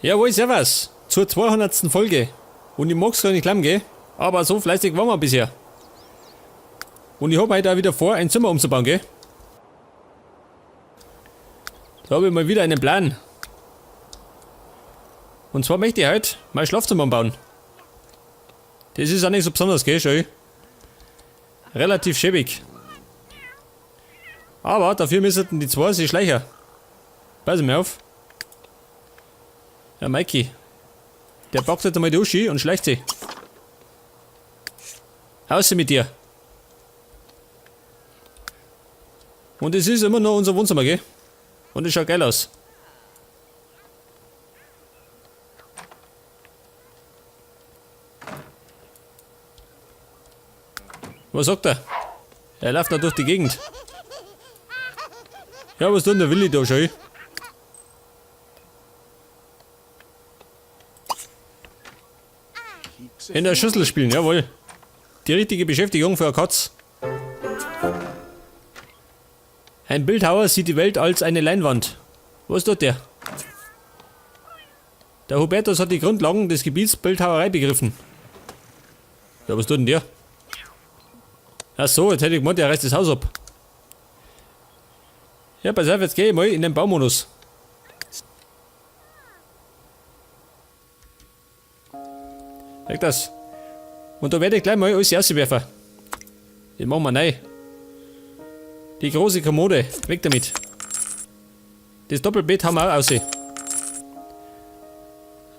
Jawohl, servus. Zur 200. Folge. Und ich mag's gar nicht glauben, gell? Aber so fleißig waren wir bisher. Und ich habe heute auch wieder vor, ein Zimmer umzubauen, gell? Da habe ich mal wieder einen Plan. Und zwar möchte ich heute mein Schlafzimmer umbauen. Das ist auch nicht so besonders, gell? Schau. Relativ schäbig. Aber dafür müssten die zwei sich schleichen. Pass mir auf. Ja, Mikey. Der packt jetzt einmal die Uschi und schleicht sie. Außer mit dir. Und es ist immer noch unser Wohnzimmer, gell? Und es schaut geil aus. Was sagt er? Er läuft da durch die Gegend. Ja, was tut denn der Willi da schon? In der Schüssel spielen, jawohl. Die richtige Beschäftigung für eine Katz. Ein Bildhauer sieht die Welt als eine Leinwand. Was tut der? Der Hubertus hat die Grundlagen des Gebiets Bildhauerei begriffen. Ja, was tut denn der? Ach so, jetzt hätte ich gemeint, der reißt das Haus ab. Ja, pass auf, jetzt gehe ich mal in den Baumodus. Weg das. Und da werde ich gleich mal alles rauswerfen. Das machen wir neu. Die große Kommode, weg damit. Das Doppelbett haben wir auch raus.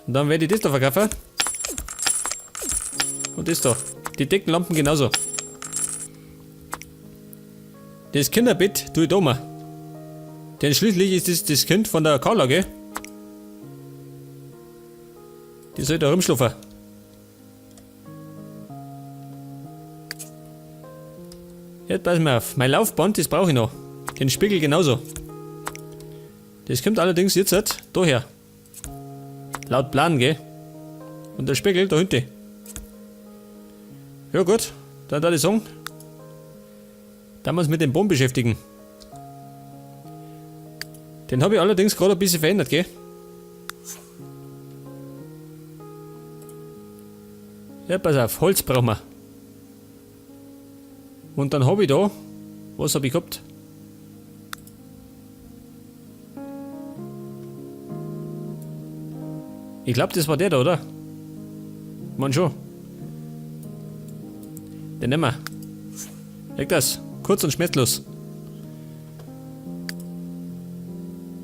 Und dann werde ich das da verkaufen. Und das da. Die Deckenlampen genauso. Das Kinderbett tue ich da mal. Denn schließlich ist das Kind von der Carla, gell? Die soll da rumschlafen. Jetzt pass mal auf. Mein Laufband, das brauche ich noch. Den Spiegel genauso. Das kommt allerdings jetzt daher. Laut Plan, gell? Und der Spiegel da hinten. Ja gut, dann würde ich sagen, da wir uns mit dem Baum beschäftigen. Den habe ich allerdings gerade ein bisschen verändert, gell? Ja, pass auf, Holz brauchen wir. Und dann habe ich da, was habe ich gehabt? Ich glaube, das war der da, oder? Mann schon. Den nehmen wir. Leg das. Kurz und schmerzlos.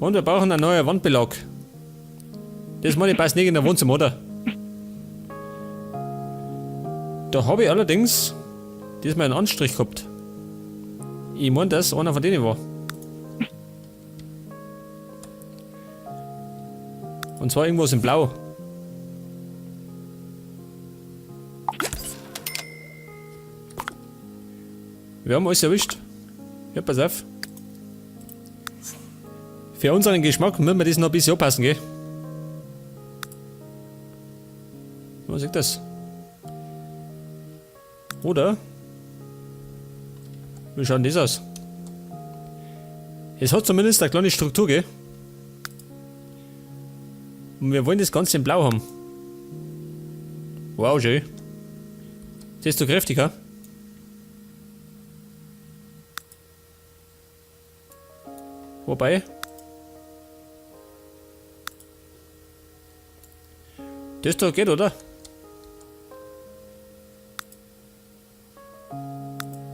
Und wir brauchen einen neuen Wandbelag. Das meine ich passt nicht in der Wohnzimmer, oder? Da habe ich allerdings diesmal einen Anstrich gehabt. Ich meine, dass einer von denen war. Und zwar irgendwas in Blau. Wir haben alles erwischt. Ja, pass auf. Für unseren Geschmack müssen wir das noch ein bisschen anpassen, gell? Was ist das? Oder? Wie schaut denn das aus? Es hat zumindest eine kleine Struktur, gell? Und wir wollen das Ganze in Blau haben. Wow, schön. Das ist doch kräftig, ha? Wobei. Das da geht, oder?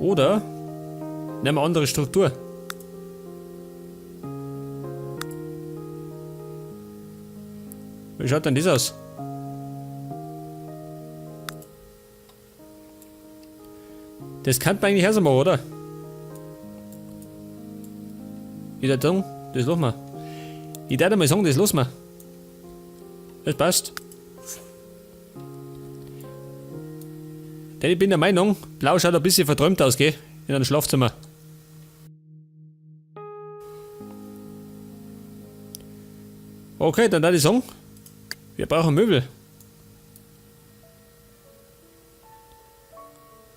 Oder nehmen wir eine andere Struktur. Wie schaut denn das aus? Das kann man eigentlich machen, oder? Ich würde sagen, das lassen wir. Ich würde mal sagen, das lassen wir. Das passt. Denn ich bin der Meinung, Blau schaut ein bisschen verträumt aus, gell? In einem Schlafzimmer. Okay, dann würde ich sagen, wir brauchen Möbel.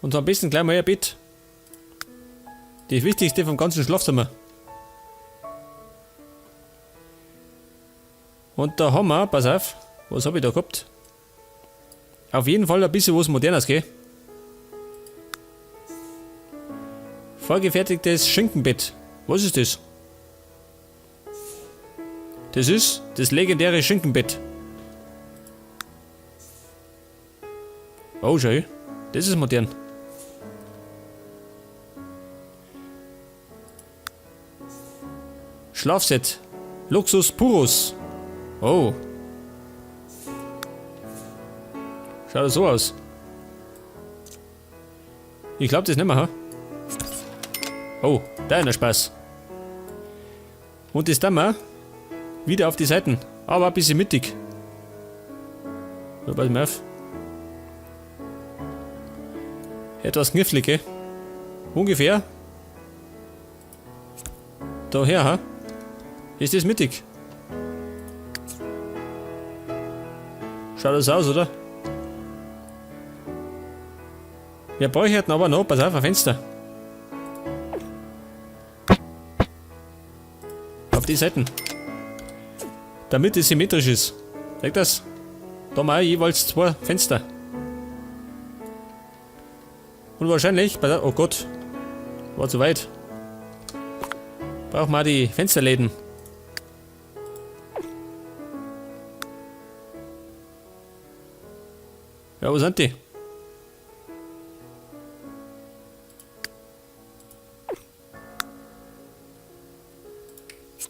Und so am besten gleich mal ein Bett. Das Wichtigste vom ganzen Schlafzimmer. Und da haben wir, pass auf, was habe ich da gehabt? Auf jeden Fall ein bisschen was Modernes, gell? Vorgefertigtes Schinkenbett. Was ist das? Das ist das legendäre Schinkenbett. Oh, schau, das ist modern. Schlafset. Luxus Purus. Oh. Schaut das so aus. Ich glaube das nicht mehr, ha? Oh, da ist ein Spaß. Und das dann mal wieder auf die Seiten. Aber ein bisschen mittig. So, pass mal auf. Etwas knifflig, gell? Ungefähr. Daher, ha? Ist das mittig? Schaut das aus, oder? Wir bräuchten aber noch, pass auf, ein Fenster. Auf die Seiten. Damit es symmetrisch ist. Seht das? Da haben wir jeweils 2 Fenster. Und wahrscheinlich, pass auf, oh Gott, war zu weit. Brauchen wir die Fensterläden. Ja, wo sind die?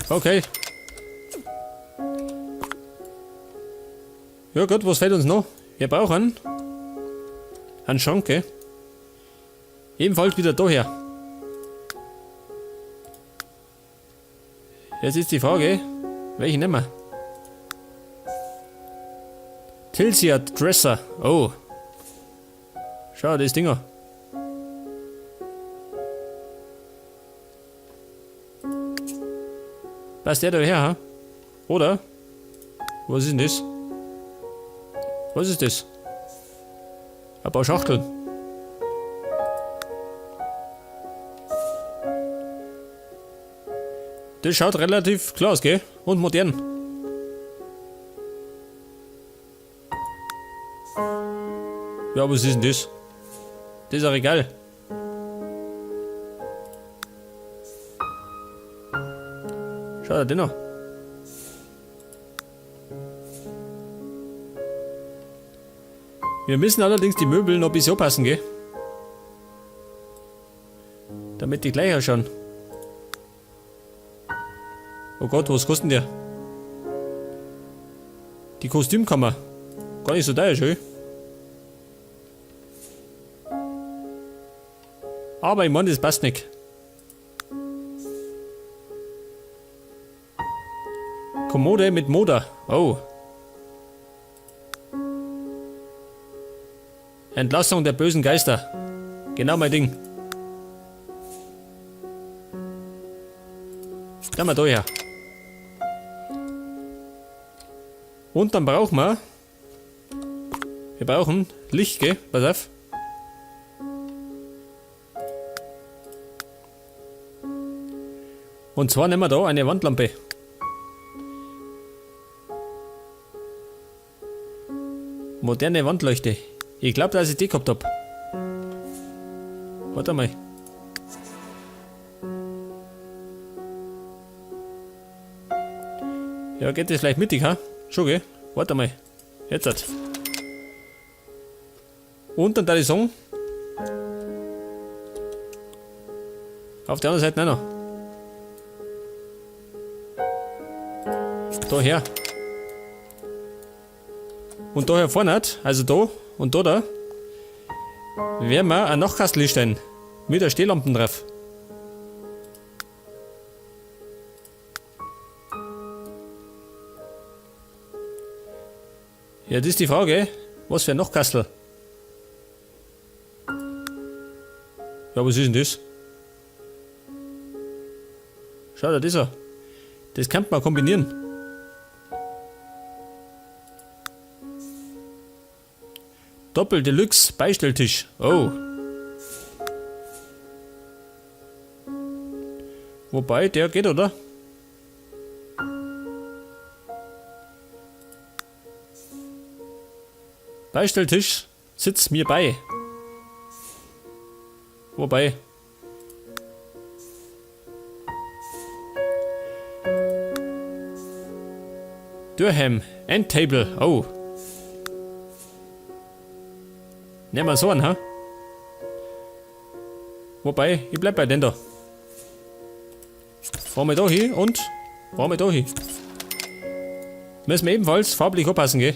Okay. Ja gut, was fehlt uns noch? Wir brauchen einen Schranke. Ebenfalls wieder daher. Jetzt ist die Frage, welchen nehmen wir? Tilsia Dresser. Oh. Schau, das Dinger. Passt der daher, ha? Oder? Was ist denn das? Was ist das? Ein paar Schachteln. Das schaut relativ klar aus, gell? Und modern. Ja, was ist denn das? Das ist ein Regal. Schau dir den noch. Wir müssen allerdings die Möbel noch ein bisschen anpassen, gell? Damit die gleich ausschauen. Oh Gott, was kostet der? Die Kostümkammer. Gar nicht so teuer, schön. Aber ich meine, das passt nicht. Kommode mit Moder. Oh. Entlassung der bösen Geister. Genau mein Ding. Da mal da her. Und dann brauchen wir. Wir brauchen Licht, gell? Pass auf. Und zwar nehmen wir da eine Wandlampe. Moderne Wandleuchte. Ich glaube, dass ich die gehabt habe. Warte mal. Ja, geht das vielleicht mittig, ha? Schon, gell? Warte mal. Jetzt hat. Und dann da ich sagen. Auf der anderen Seite auch noch. Daher. Und daher vorne, also da und da, werden wir ein Nachtkastel stellen. Mit der Stehlampen drauf. Ja, das ist die Frage. Was für ein Nachtkastel? Ja, was ist denn das? Schau dir das an. Das kann man kombinieren. Doppel-Deluxe Beistelltisch. Oh. Wobei, der geht, oder? Beistelltisch sitzt mir bei. Wobei. Durham, Endtable, oh. Nehmen wir so an, ha? Wobei, ich bleib bei den da. Fahren wir da hin und fahren wir da hin. Müssen wir ebenfalls farblich aufpassen, gell?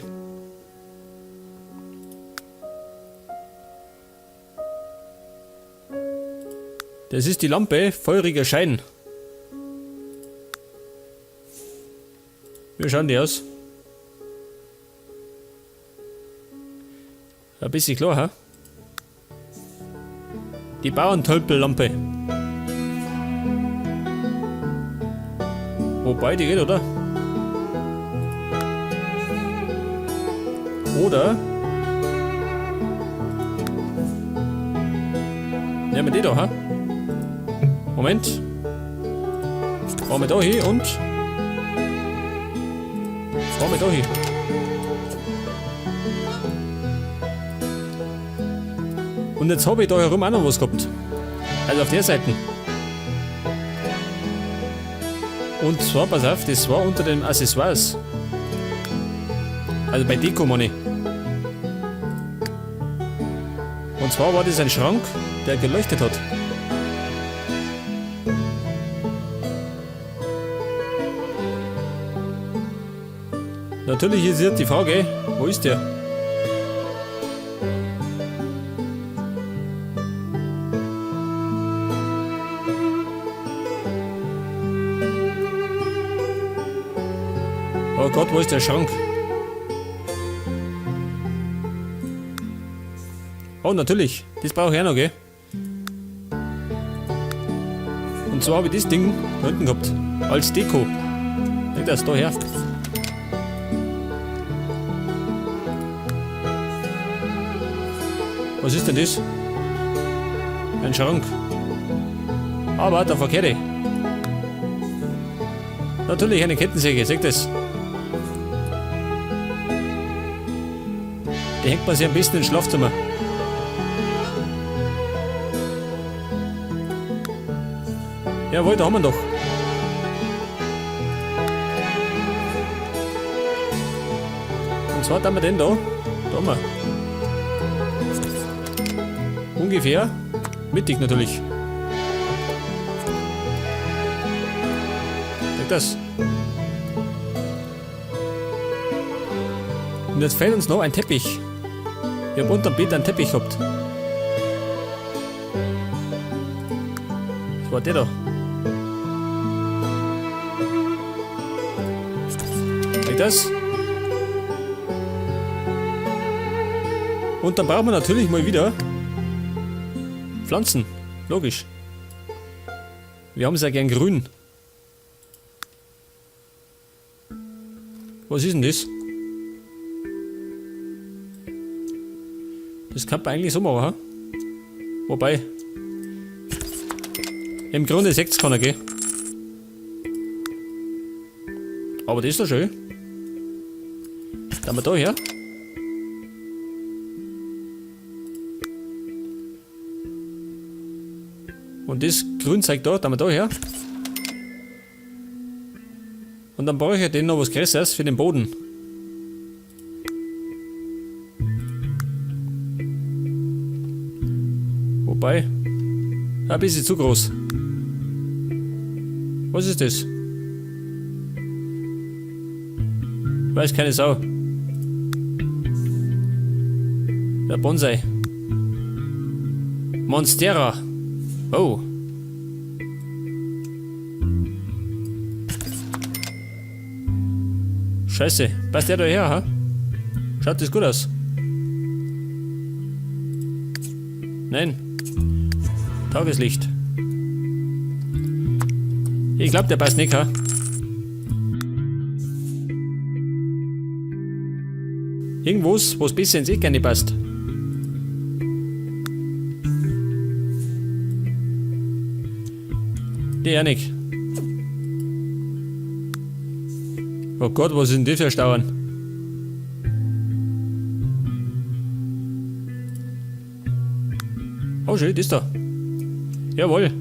Das ist die Lampe, feuriger Schein. Wie schauen die aus? Ein bisschen klar, ha? Die Bauerntölpellampe. Wobei, die geht, oder? Oder? Nehmen wir die da, ha? Moment. Fahren wir da hin und... fahren wir da hin. Und jetzt habe ich da herum auch noch was gehabt. Also auf der Seite. Und zwar, pass auf, das war unter den Accessoires. Also bei Deko, meine. Und zwar war das ein Schrank, der geleuchtet hat. Natürlich ist jetzt die Frage, wo ist der? Oh Gott, wo ist der Schrank? Oh, natürlich, das brauche ich auch noch, gell? Und zwar habe ich das Ding da hinten gehabt, als Deko. Leg das da her. Was ist denn das? Ein Schrank. Aber der verkehrte. Natürlich eine Kettensäge, seht das? Die hängt man sich am besten ins Schlafzimmer. Jawohl, da haben wir ihn doch. Und zwar haben wir den da. Da haben wir. Ungefähr mittig natürlich. Seht das? Und jetzt fehlt uns noch ein Teppich. Ich habe unterm Bett einen Teppich gehabt. Das war der da. Seht das? Und dann brauchen wir natürlich mal wieder Pflanzen, logisch. Wir haben es ja gern grün. Was ist denn das? Das kann man eigentlich so machen, ha? Wobei, im Grunde seht ihr keiner, gell? Aber das ist doch schön. Dann wir da her. Und das Grün zeigt da, wir da her. Und dann brauche ich den noch was Größeres für den Boden. Wobei, ein bisschen zu groß. Was ist das? Weiß keine Sau. Der Bonsai. Monstera. Oh. Scheiße. Passt der da her, ha? Schaut das gut aus? Nein. Tageslicht. Ich glaube, der passt nicht, ha? Irgendwas, wo es besser ins Eck gerne passt. Der nicht. Oh Gott, was ist denn das für ein Stauern? Oh, Schild ist da. Jawohl.